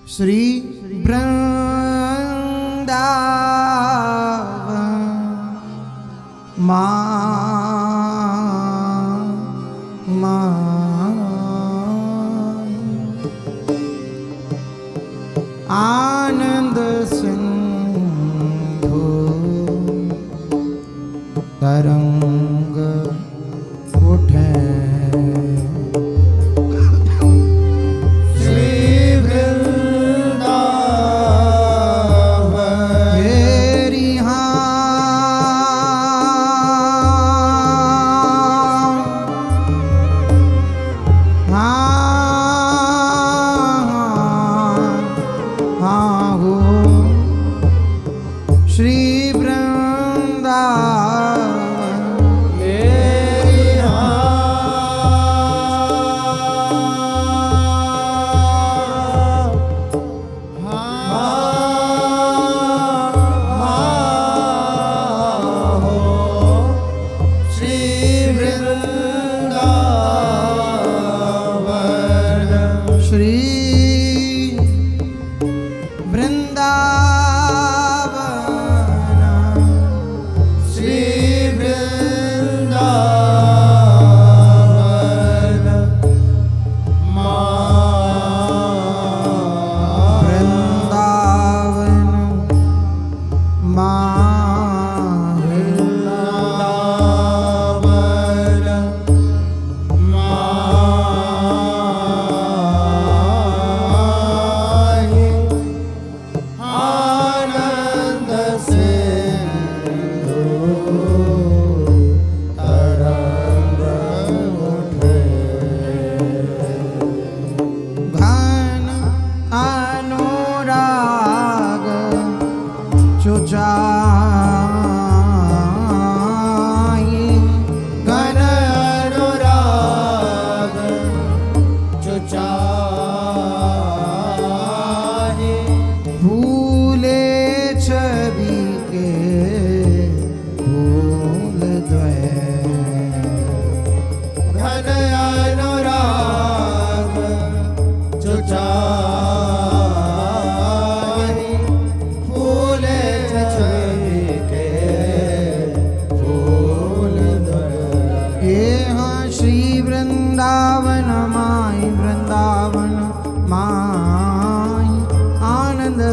श्री वृंदावन आनंद सिंधु तरंग उठे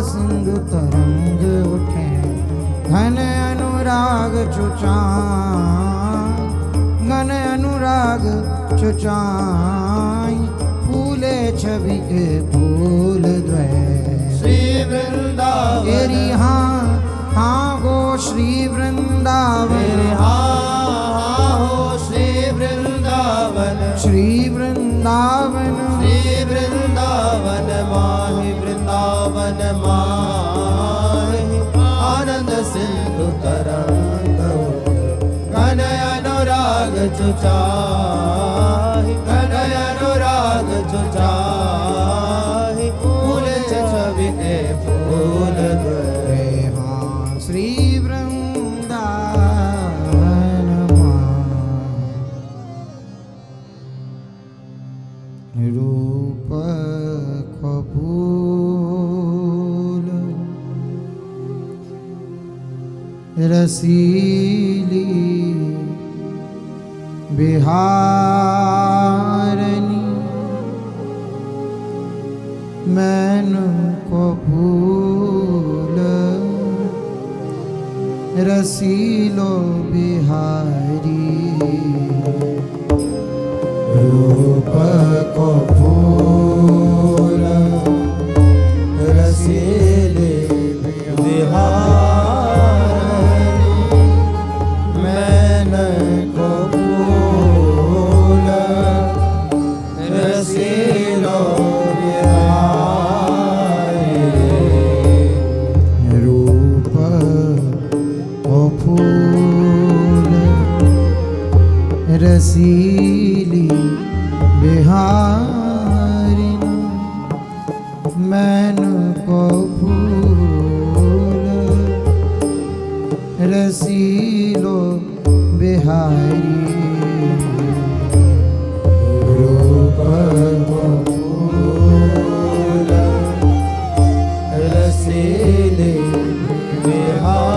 सिंधु तरंग उठे घन अनुराग चुचाई फूले छवि के फूल द्वय श्री वृंदावन तेरी हाँ गो श्री वृंदावन हाँ हो श्री वृंदावन श्री वृंदावन माहि वृंदावन माहि आनंद सिंधु तरंग घन अनुराग चुचाहि फूल छवि के फूल द्वय श्री वृंदावन रूप फूल रसीली बिहारनी मैनू को फूल रसीलो बिहारी रूप को फूल रसीले बिहारनी मैन को फूल रसीलो बिहारी रूप को फूल रसीली बिहारिनी मैनू को फूल रसीलो बिहारी रूप को फूल रसीले बिहारी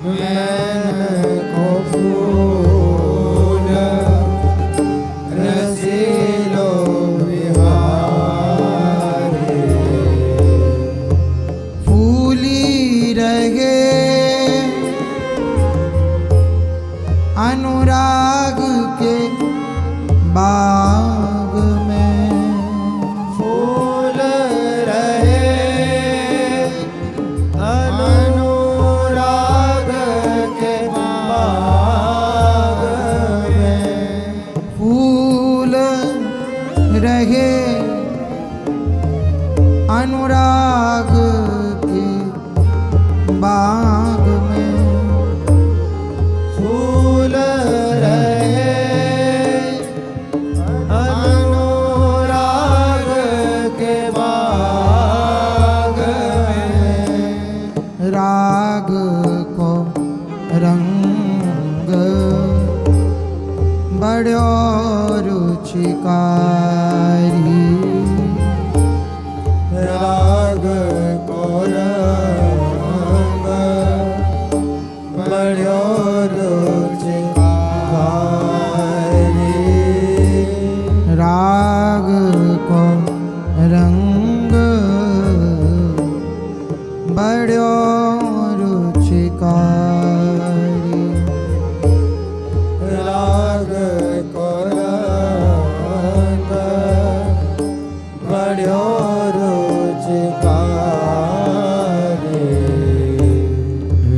मैन को फूल रसीलो बिहारी फूली रहे अनुराग के बाग में, फूल रहे अनुराग के बाग में, फूल रहे अनुराग के बाग में, फूल रहे अनुराग के बाग में, राग को रंग बड़ो रुचिकारी, राग को रंग बड़ो रुचिकारी, राग को रंग बड़ो रुचिकारी, राग को रंग बड़ो रुचिकारी,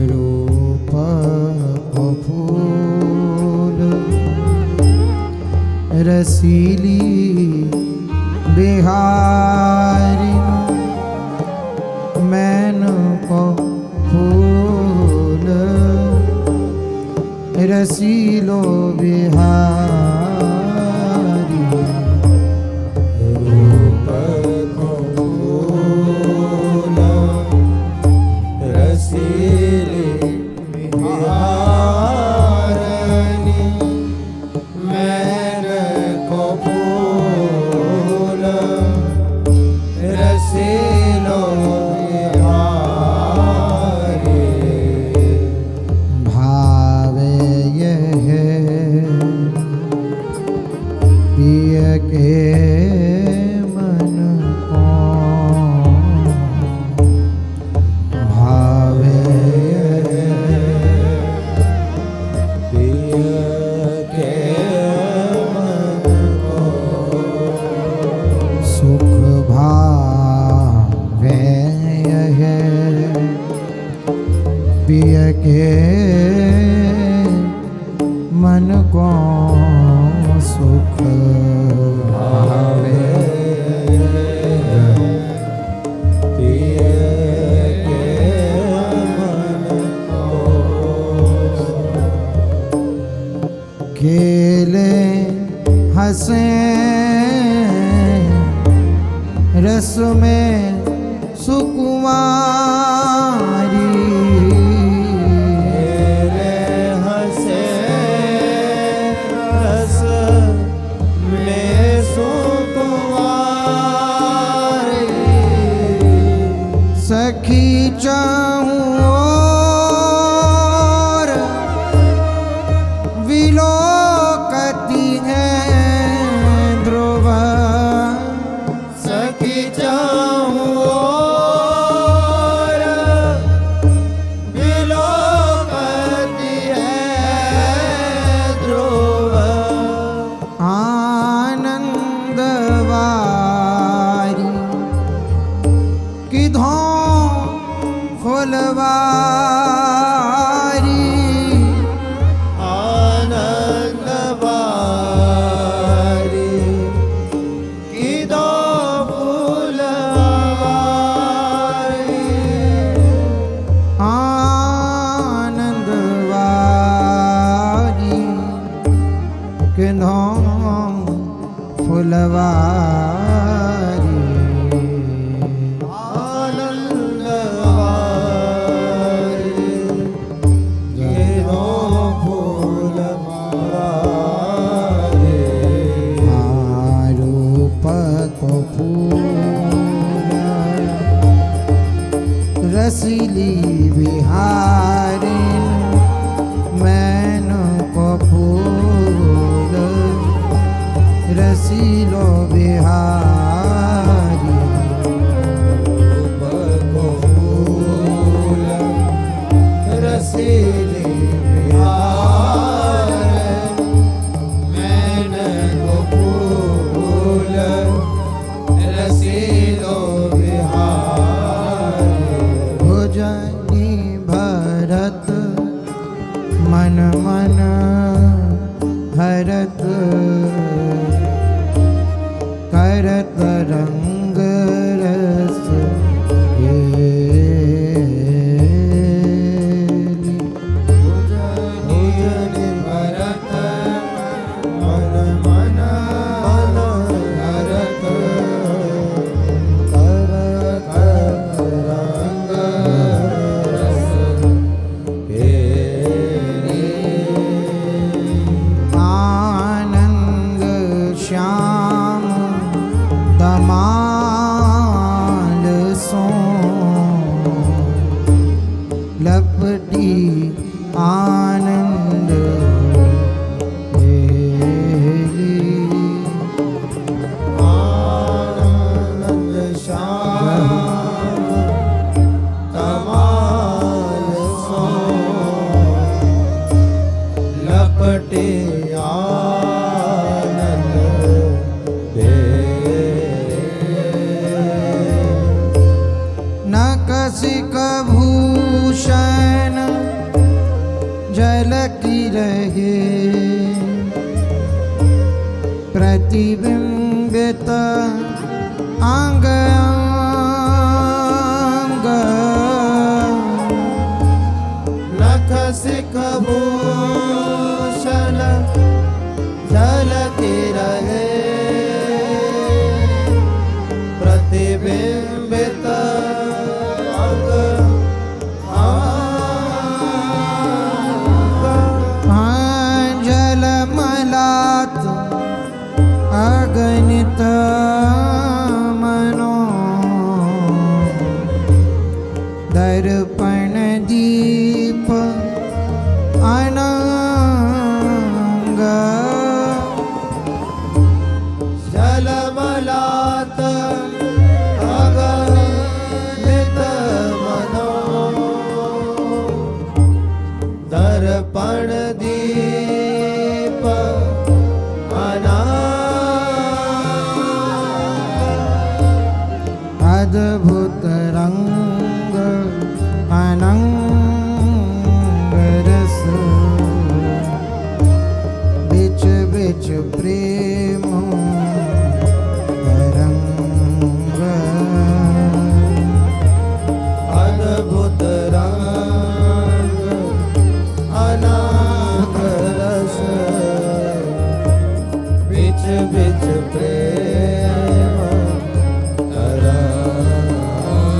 रूप को फूल रसीली बिहारी मैन को फूल रसीलो बिहारी, रूप को फूल रसीले बिहारी मैन को फूल रसीलो बिहारी, भावे यह पिय के मन को, भावे पिय के मन को, सुख भावे यह पिय के मन को, सुख भावे पिय के मन को, खेले हंसे रस में सुकुमारी, मेरे हंसे रस में सुकुमारी, सखी चाहूं और विलोकती है ध्रुव, सखी चाहूं और विलोकती है ध्रुव, आनंदवारी किधों फुलवारी, आनंदवारी की दो फूलवारी, आनंदवारी किधों फुलवारी, आनंदवारी की दो फूलवारी, रूप को फूल रसीली बिहारिन मैन को फूल रसीलो बिहारी को फूल रसीले बिहार मैन को फूल रसीलो बिहार भुजनी भरत मन मन भरत करत रंग रस गेली। भुजनि भरत मन मन भरत करत रंग रस गेली। आनंद श्याम तमाल सो लपटी आनंद हेली। आनंद श्याम तमाल सो लपटे आनंद दे। नकसिक भूषण जल की रहे प्रतिबिंबित अंग अंग। नखसिक भूषण झलके रहे प्रतिबिंबित अंग अंग। जल मलात अगणित मनो दर्पण दीप अनंग। जलमलात अगणित मनो दर्पण दीप अनंग। अद्भुत रंग अनंग रस बिच बिच प्रेम तरंग। अद्भुत रंग अनंग रस बिच बिच प्रेम तरंग।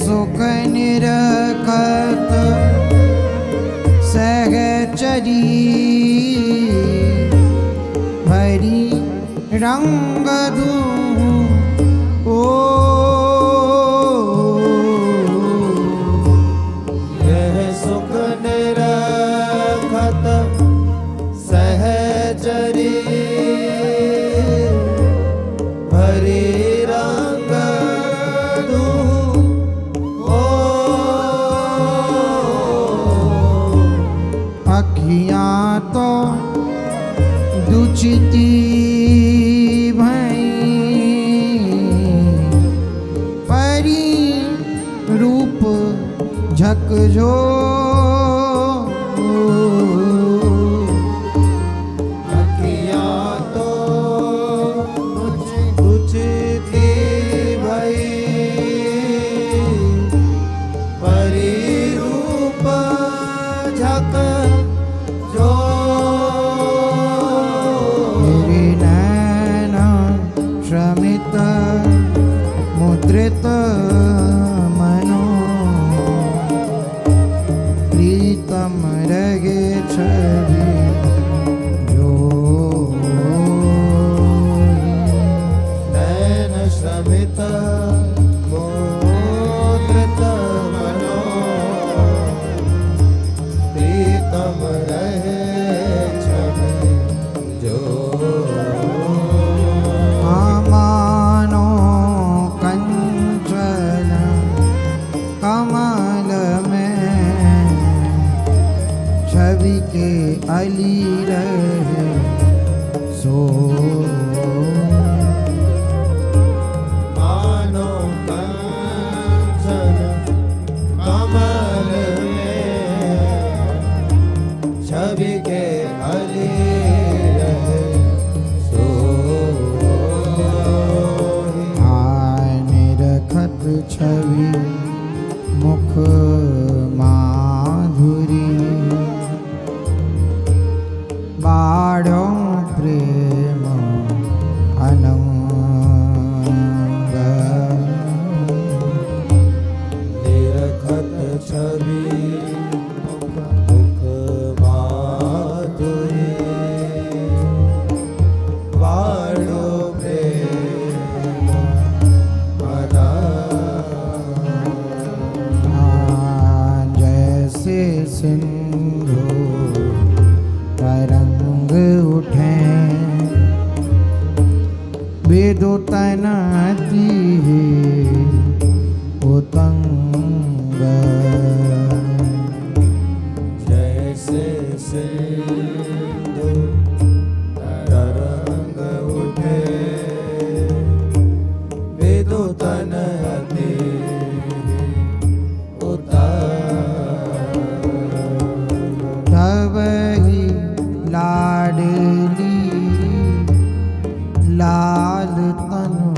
सुख निरखत सहचरी भरी रंग दूं ओ यह सुख निरखत सहचरी भरी रंग दूं ओ अखियाँ तो दुचिती भई परी रूप झकझो अखियाँ तो बुझती भई परी रूप झकझो मेरे नैना श्रमित मुद्रित मनो प्रीतम रगे छवि जो नैन श्रमित मुद्रित मनो प्रीतम रहे छवि जो मानो कंचन कमल में छवि के अली रहे सो मानो कंचन कमल में छवि के अली रहे सोही निरखत छवि मुख माधुरी बाढ़ों प्रेम अनंग निरखत छवि मुख माधुरी बाढ़ो प्रेम अनंग जैसे सिंधु तरंग उठे विदुतन उतंग जैसे सिंधु तरंग उठे विदुतन अति उतंग तब ही लाडली लाल तनु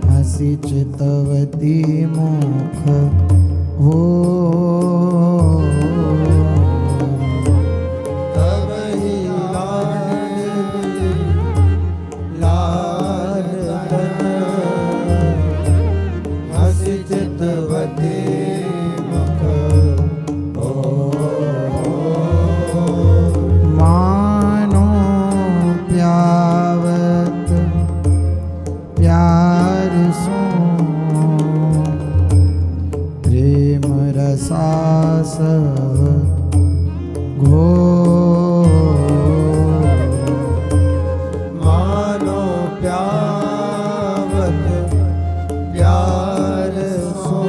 हसी चितवती मुख हो तब ही लाल तन हसी चितवती मुख हो मानो प्यावत प्यार सो प्रेम रसास घो मानो प्यावत प्यार सो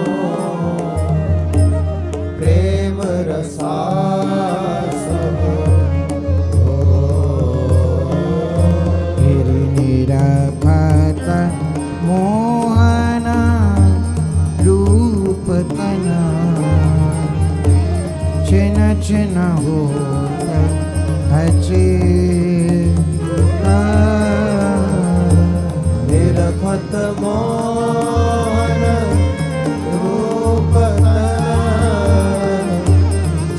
प्रेम रसास हो फिर निरखत मोहन रूप तना छिन छिन होत हचे निरखत मोहन रूप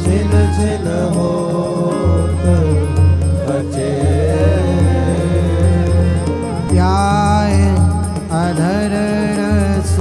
छिन छिन होत बचे प्याय अधर रस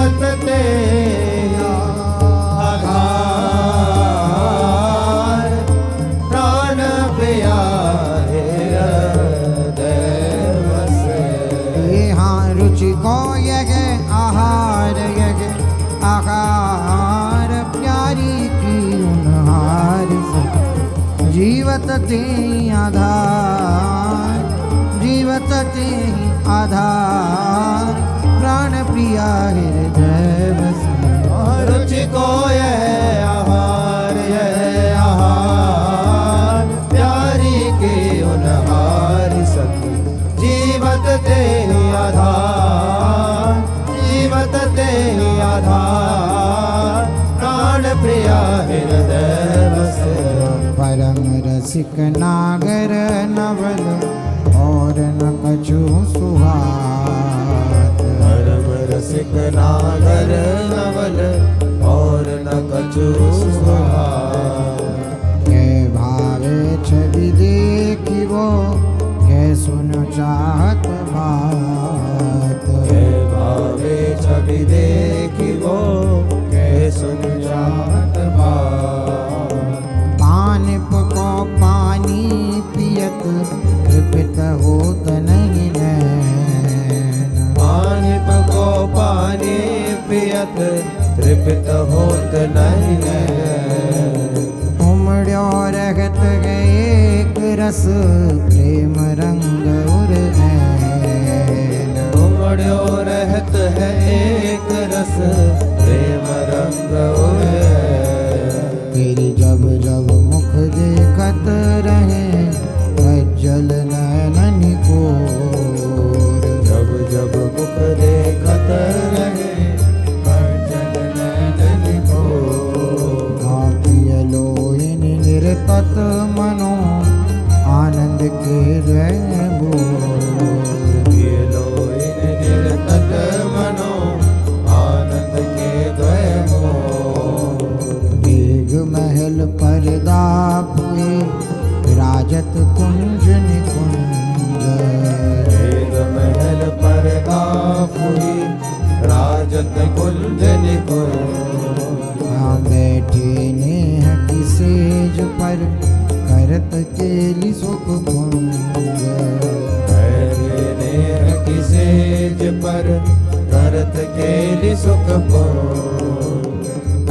जीवत ते आधार प्राण प्रिया यहाँ रुचि को यह आहार यह आहार प्यारी की उनहार जीवत ते आधार जीवत ते आधार प्राण प्रिया हृदय बस रुचि को यह आहार प्यारी के उनहार सखी जीवत ते आधार जीवत ते आधार प्राण प्रिया हृदय बस परम रसिक नागर नवल और न कछु सुहात परम रसिक नागर नवल और न कछु सुहात के भावे छवि देखी वो के सुन चाहत बात के भावे छवि देखी वो के सुन चाहत बात पानिप को पानी पियत तृपित होत नहीं नैन पानिप को पानी पियत तृपित होत नहीं है उमड़ो रहत गए एक रस प्रेम रंग उर ऐन उमड़ो रहत है एक रस प्रेम रंग उड़े तेरी जब जब मुख देखत रहे कज्जल नैनन को जब जब मुख देखत रहे कज्जल नैनन को पियलो इन निर्तत मनो आनंद के पियलो इन निर्तत मनो आनंद के देग महल परदाप हुए राजत कुंज निकुंज एक महल पर हुई राजत कुंज निकुंज बैठे नेह की सेज पर करत केली सुख कुंज नेह की सेज पर करत केली सुख कुंज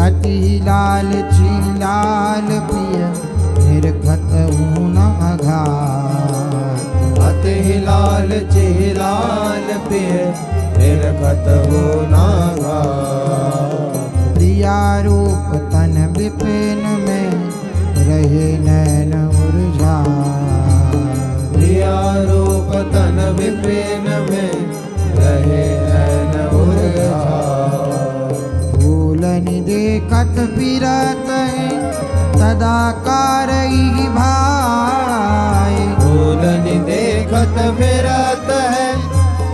अति लालची लाल पिय निर्घत ऊन अघात अति लाल चिलाल पिय निर्घत हो नागा प्रिया रूप तन विपिन में रहे नैन उर्जा प्रिया रूप तन विपिन में रहे नैन उर्जा फूलनि देखत फिरत है तदाकार भाई फूलनि देखत फिरत है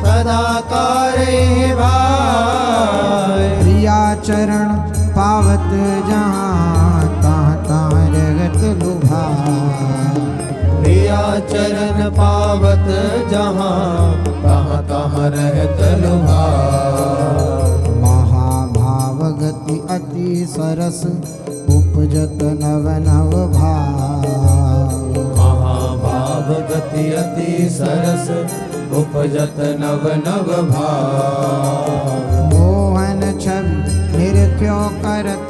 सदाकार भाई प्रिया चरण पावत जहाँ तहाँ तहाँ रगत लुभा प्रिया चरण पावत जहाँ तहाँ तहाँ रहत लुभा महाभावगति अति सरस उपजत नव नव भाव महाभाव गति अति सरस उपजत नव नव भाव मोहन छवि निरख्यो करत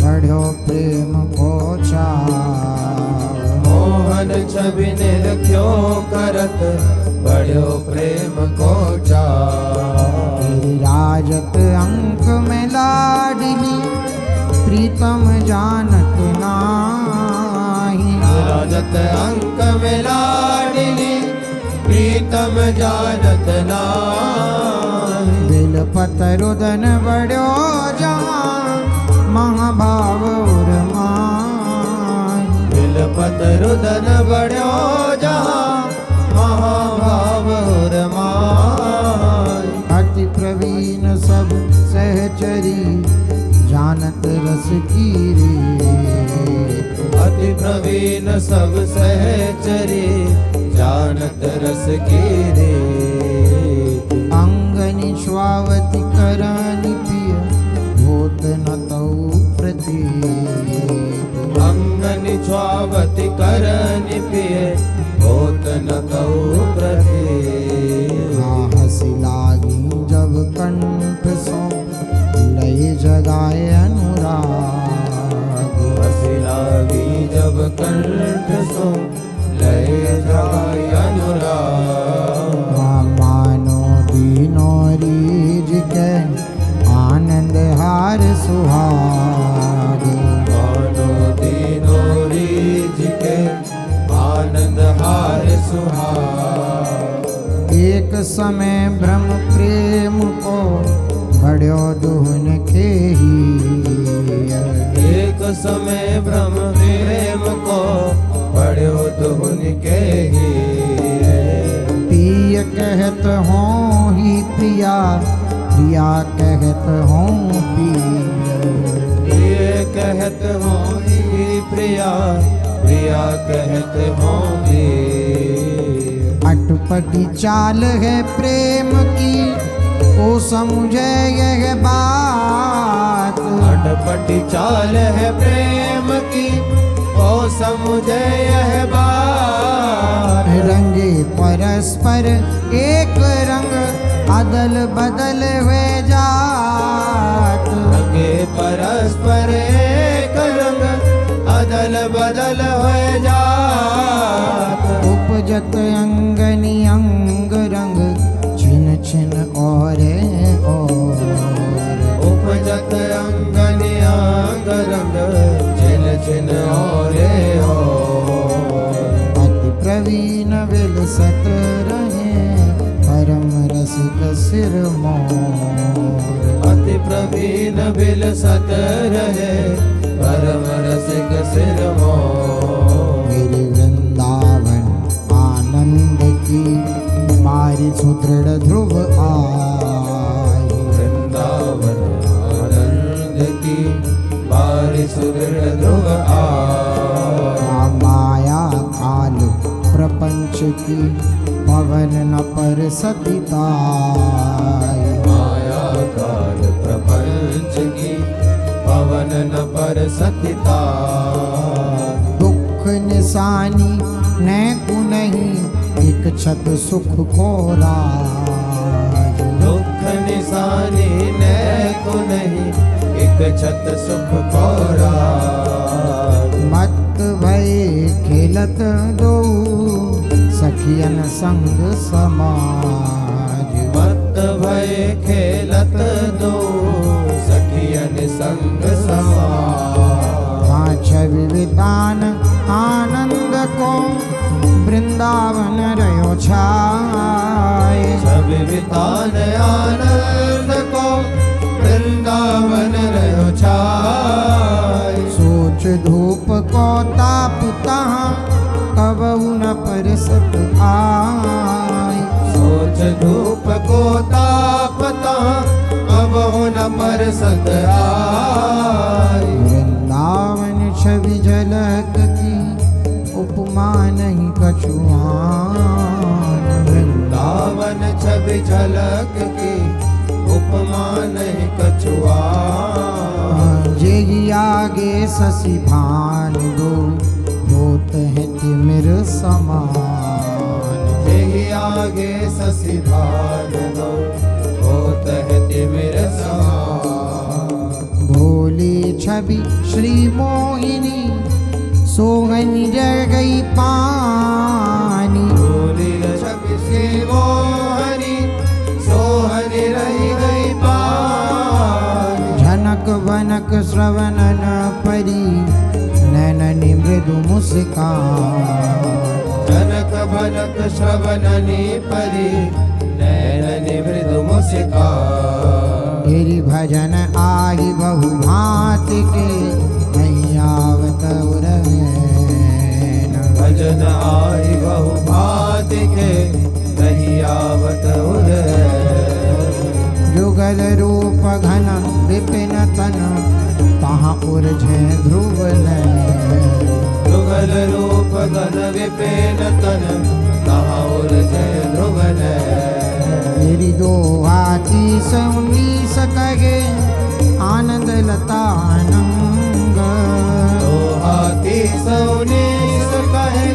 बढ़ो प्रेम को छाव मोहन छवि निरख्यो करत बढ़ो प्रेम को चा राजत अंक में लाडली प्रीतम जानत नाही राजत अंक में लाडली प्रीतम जानत नाही बिल पतरुदन बड़ो जहाँ महाभाव उर्माई बिलपत रुदन बड़ो जहाँ महाभाव उर्माई अति प्रवीण सब सहचरी जानत रस की रे अति प्रवीण सब सहचरी जानत रस की रे अंगनि श्वावती करानी पी कंठ सो लय जाय अनुराग। मानो दीनो रीज के आनंद हार सुहागे। मानो दीनो रीझ के आनंद हार सुहाग। एक समय ब्रह्म प्रेम को बढ़ो दुहन के ही। एक समय ब्रह्म प्रेम को पढ़ो दुहुन के ही। प्रिय कहत हो ही प्रिया, प्रिया कहत हो प्रिय। ये कहत हो ही प्रिया, प्रिया कहत हो अटपटी चाल है प्रेम की, ओ समझे यह बात। अटपटी चाल है प्रेम की, ओ समझे यह बात। रंगे परस्पर एक रंग, अदल बदल हुए जात। रंगे परस्पर एक रंग, अदल बदल हुए जात। उपजत अंगनी अंग रंग, छिन छिन और उपजत अंगनि अंग रंग, छिन छिन ओरे ओर। अति प्रवीण विलसत रहे, परम रसिक सिर मोर। अति प्रवीण बिलसत रहे, परम रसिक सिर मोर। मेरे वृंदावन आनंद की, मारी सुदृढ़ ध्रुव आई। वृंदावन आनंद की, बारी सुदृढ़ ध्रुव आई। माया काल प्रपंच की, पवन न पर सतिताई। माया काल प्रपंच की, पवन न पर सतिता। दुख निशानी नैकु नहीं, एक छत सुख को राज। दुख निशानी नैको नहीं, एक छत सुख को राज। मत भय खेलत दो, सखियन संग समाज। मत भय खेलत दो, सखियन संग समाज। पाँच विविधान आनंद को, वृंदावन रयो छाए। छवि वितान आनंद को, वृंदावन रहो छाय। सोच धूप को ताप तहाँ, कबहु न परसत आय। सोच धूप को तापता, कबहु न परसत आय। वृंदावन छवि झलक की, उपमा नहीं कछुआन। वृंदावन छवि झलक की, उपमा नहीं कछुआ। जे आगे शशि भान दो, होत है तिमिर समान। यही आगे शशि भान दो, होत है तिमिर समान। भोली छवि श्री मोहिनी, सोहनी रह गई पानी। भोली छवि श्री मोहनी, सोहनी रही गई पानी। झनक बनक श्रवण न परी, नैननी मृदु मुस्कान। जनक भनक श्रवणनि परि, नैननि मृदु मुस्कान। तेरी भजन आहि बहु भांति के, नहीं आवत उरैन। भजन आई बहु भांति के, नहीं आवत उरैन। जुगल रूप घन विपिन तन, तहाँ उर्झे ध्रुव नयन। जुगल रूप घन विपिन तन, तहाँ उर्झे ध्रुव नयन। मेरी दो हाथी 19 कहे, आनंद लता अनंग। दो हाथी 19 कहे,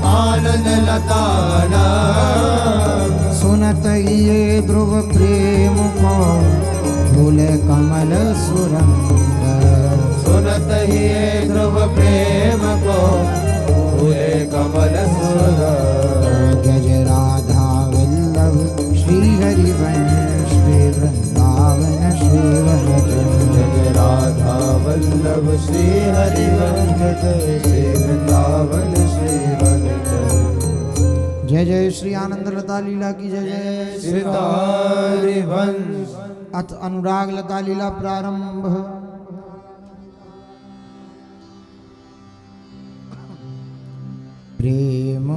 आनंद लता अनंग। सुनत ये ध्रुव प्रेम को, झूले कमल सुरंग। सुनत ही ध्रुव प्रेम को, फूले कमल सुंदर गज राधा वल्लभ श्री हरिवंश श्री वृंदावन श्री वनचंद्र जय राधा वल्लभ श्री हरिवंश जय श्री वृंदावन श्री वनचंद्र जय जय श्री आनंद लता लीला की जय जय श्री हरिवंश। अथ अनुराग लता लीला प्रारंभ। प्रेम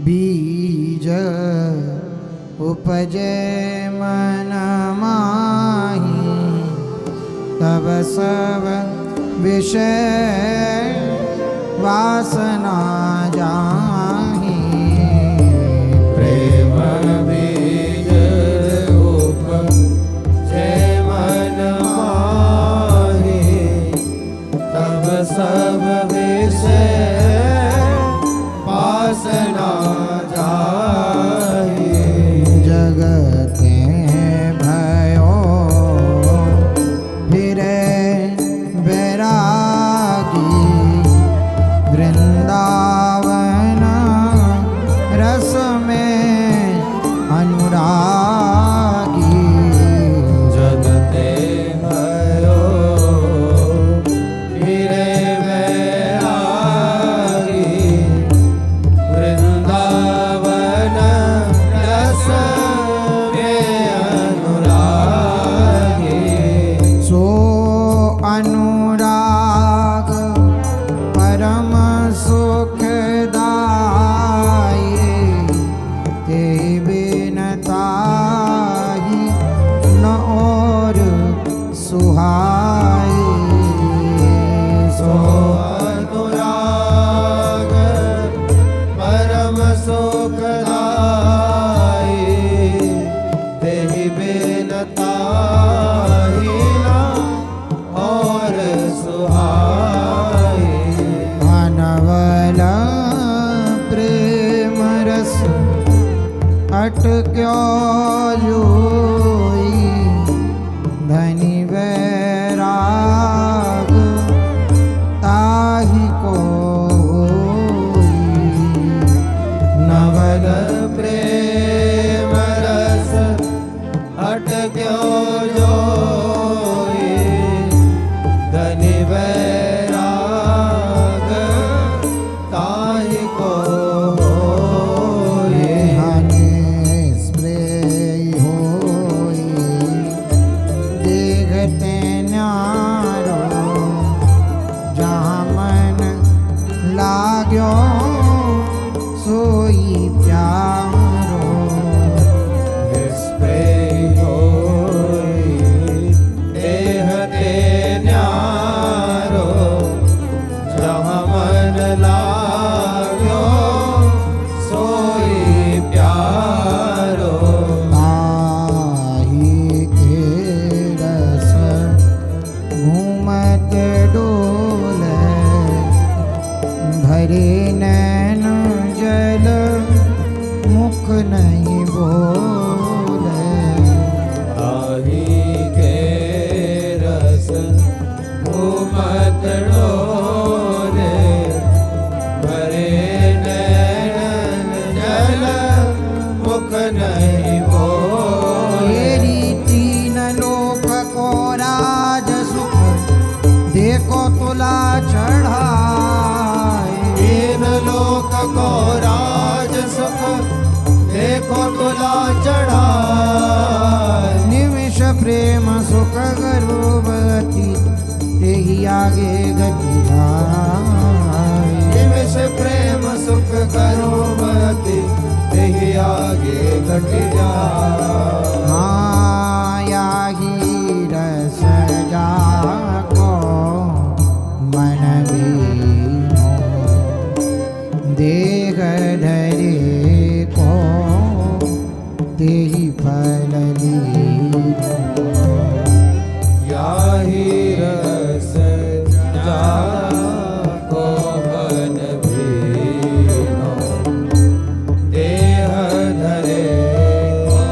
बीज उपजे मन माही तब सब विषय वासना जाही। प्रेम बीज उपजे मन माही तब सब विषय वासना जाही। जगते भयो फिरे बैरागी वृंदावन रस में अनुरागी। जगते भयो फिरे बैरागी वृंदावन रस में अनुरागी। सो अनुराग परम सुखदाई ते बिनताही न और सुहाई। सो अनुराग परम सुखदाई तेहि बिन ताहि न और सुहाई। मानवल प्रेम रस अटक्यो जोई धनी वैराग ताहि को होई। नवल प्रेम रस अटक्यो जोई धनि वैराग ताहि को होई। स्प्रे होई देखते न्यारो जहाँ मन लाग्यो सोई प्यारो। निस्प्रेय होई देखते न्यारो जहाँ मन लाग्यो सोई प्यारो। ताही के रस घूमत डोले भरे नैन जल मुख नहीं बोले। ताहि के रस घूमत डोले भरे नैन जल मुख नहीं बोले। तेरी तीन लोक को राज सुख देखो तुला चढ़ाए। तीन लोक को राज सुख देखो तुला चढ़ाए। निमिष प्रेम सुख गर्भवती तेहि आगे गति जाए। निमिष प्रेम सुख करोमति तेहि आगे घट जाए। माया ही रस जाको मन बीनो देह धरे को तेहि फल लीनो। याहि रस जाको मन भीनो देह धरे को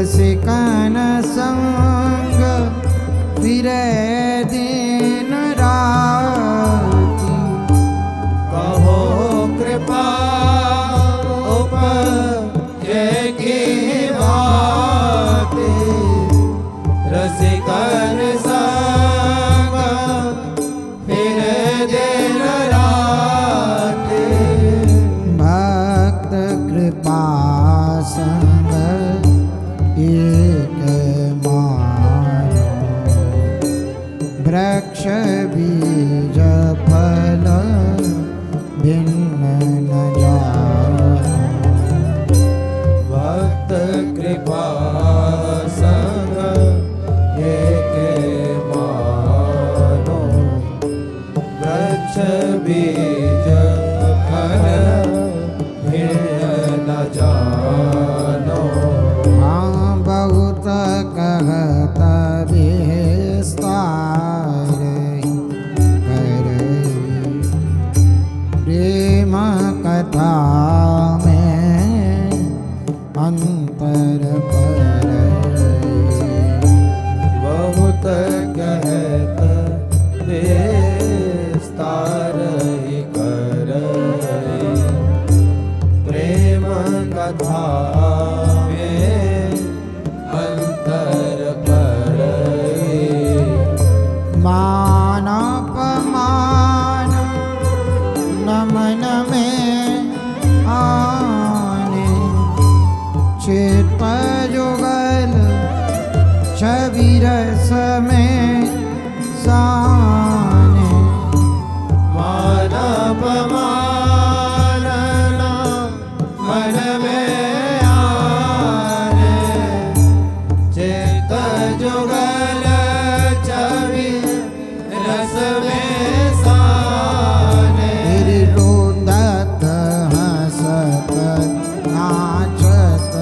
रसिकन संग फिरे दिन राति। कहो कृपा उपजे की भांति, रसिकन संग फिरे दिन राति। भक्त कृपा संग एक मानो, वृक्ष बीज फल भिन्न न जानो। भक्त कृपा संग एक मानो, वृक्ष बीज फल भिन्न न जानो। हाँ बहुत कहत विस्तार करे, प्रेम कथा में अंतर पर। बहुत कहत विस्तार करई, प्रेम कथा में अंतर परई। मान अपमान नमन में आने, चित्त जुगल छवि रस में साने। मान अपमान मन में आने, चित्त जुगल छवि रस में साने। मेरी रोदत हंसत नाचत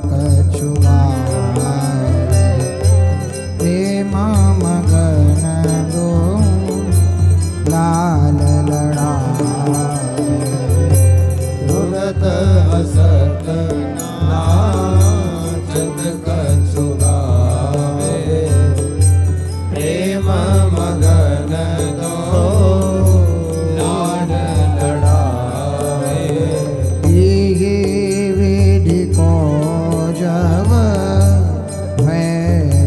कछुआ, प्रेम मगन दो लाल लड़ा। रुदत हसत नाचत कछु गावे, प्रेम मगन दो लाड लड़ावे। ये विधि को जब है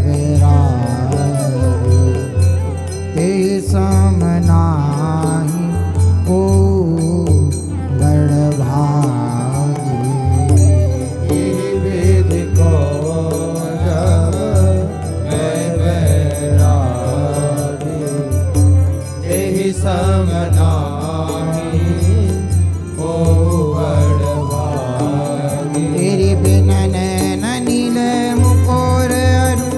विरागी, ते सम नाही को गढ़ भागी। विधि को जब है वैरागी, तेहि सम नाही को बड़भागी। तेरी बिना नैन नील मुकोर अरु,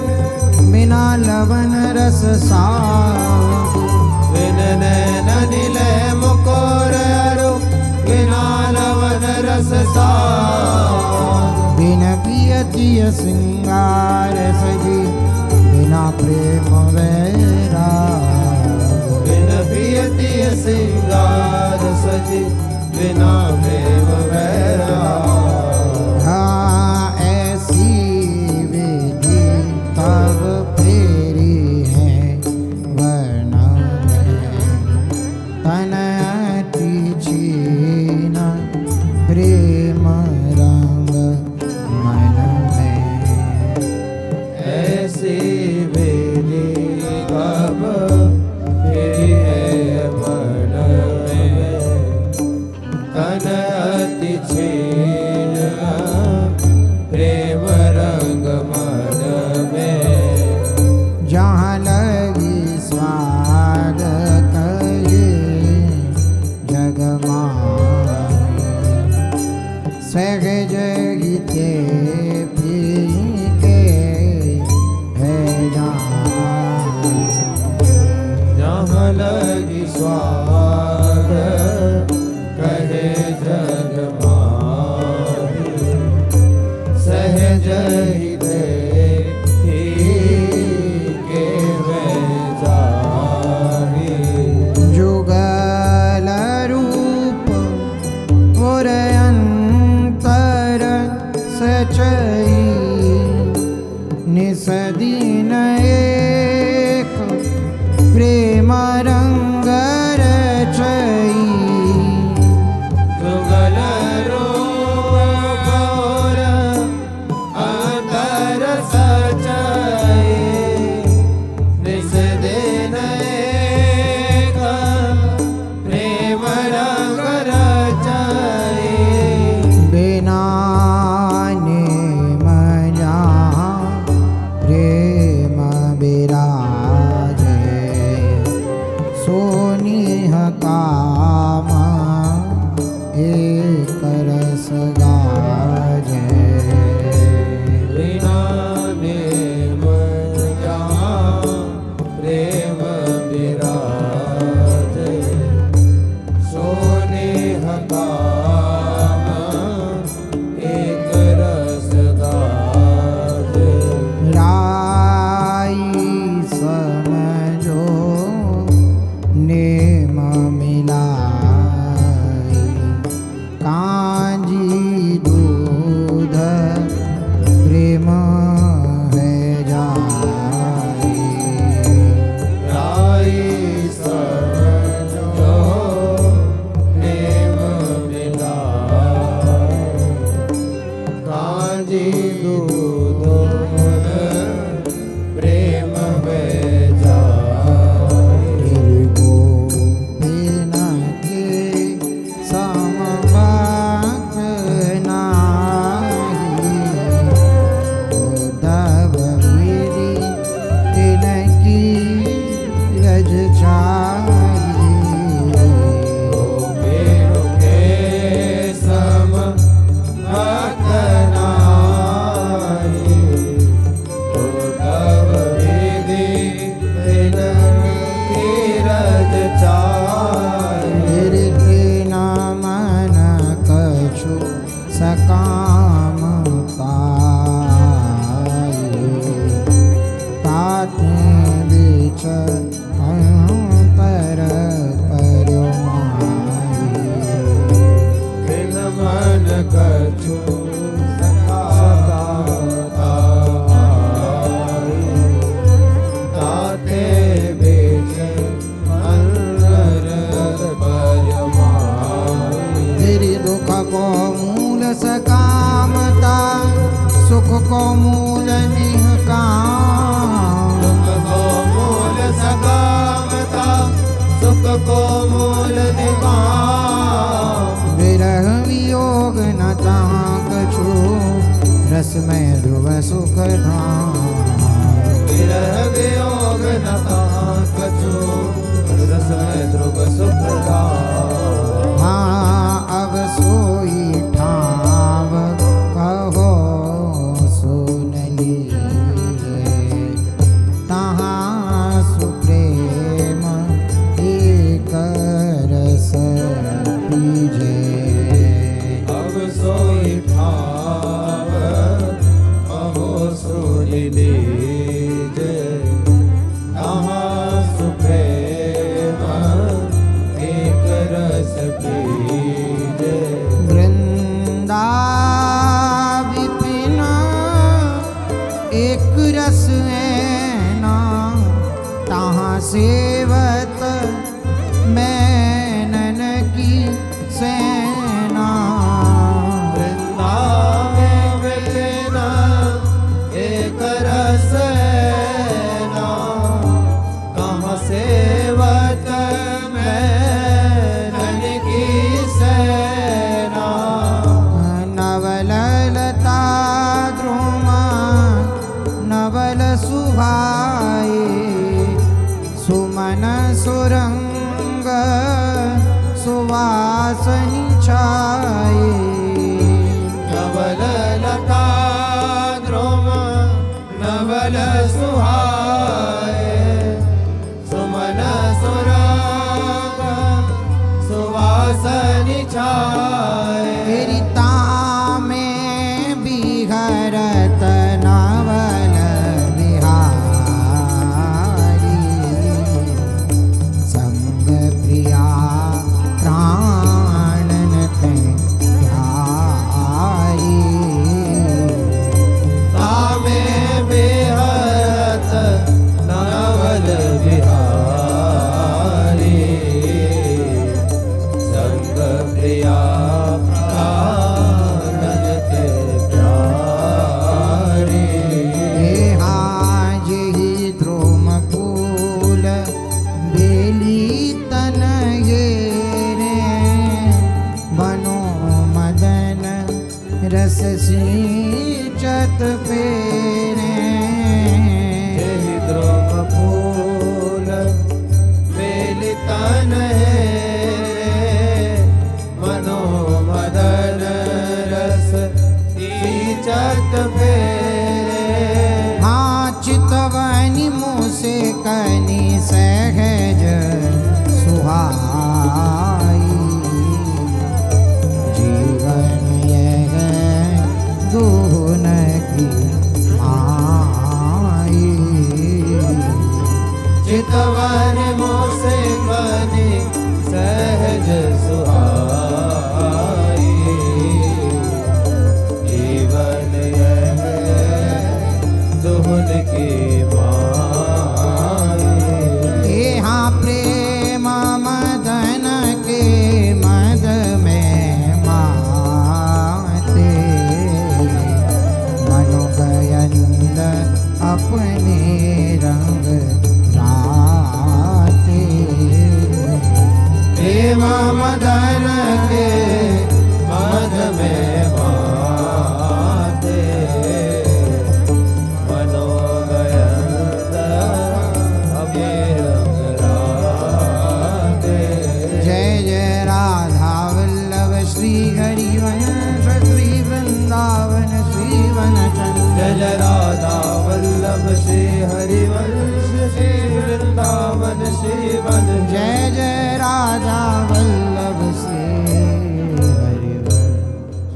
बिना लवन रस साधु। बिन नैन नील मुकोर अरु, बिना लवन रस साधु। बिन पियतिय सिंगार सजी, बिना प्रेम वैराग। बिन प्रियति सिंगार सजी, बिना प्रेम वैराग। हाँ ऐसी विधि तब फेरी है वर्ण में, तन अति छीन प्रेम रंग मन में। ऐसी विधि कब फिरी है मन में, तन अति छीन प्रेम रंग मन में। जहाँ लगी स्वाद कहे जग माही, सहज हिते पी के है जान। जहाँ लगी स्वाद कहे जग माही, सहज ही दे के वे जाही। जुगल रूप और अंतर सचई, काम एक रस गाज। राई समझो नेम मिलाई, कांजी दूध प्रेम है जाई। राई समझो नेम मिलाए, कांजी दूध प्रेम में जाए। गोपीन के समवत नाही, उद्धव गिरि तिनकी रज चाही। गोपीन के सम भक्त नाही, उद्धव विधि तिनकी रज चाहे। कीर्तिन मन कछु सकाम पाई, ताते बीच अंतर पर्यो माई। बिन मन कछु सकाता आई, ताते बीच अंतर पर्यो माई। तेरी दुख को मूल सकामता, सुख को मूल निहकाम। दुख को मूल सकामता, सुख को मूल निकाम। विरह वियोग न तहाँ कछु, रस में ध्रुव सुख धाम। विरह वियोग न तहाँ कछु, रस में ध्रुव सुख धाम। हाँ अब सोई ठाव कहो सुन लीजिए, तहाँ सुप्रेम एक रस पीजे। अब सोई ठाव अहो सुन लीजे, तहाँ सुप्रेम एक रस पीजे। वृंदा विपिन एक रस ऐना, तहाँ सेवत मैनन की सेना। वृंदावन विपिन एक रस ऐना, कहाँ सेवत मैनन की सेना। नवललता द्रुम नवल सुभाए, सुमन सुरंग सुवासनि छाए। नवल लता द्रुम नवल सुहाए, सुमन सुराग सुवासनि छाए। तेरी तामे बिहरत नवल बिहारी, संग प्रिया प्राणन ते प्यारी। तामे बेहरत नवल बिहारी, संग प्रिया प्राणन ते प्यारी। हाजि द्रुम फूल बेली तन घेरे, बनो मदन रस सिंचत फेरे। यही द्रुम फूल बेली तन है, मनो मदन रस सींचत फेरे। हाँ चितवनी मुझसे कनी सहज सुहाई, हरिवंश श्री वृंदावन श्री वन चंद्र जय जय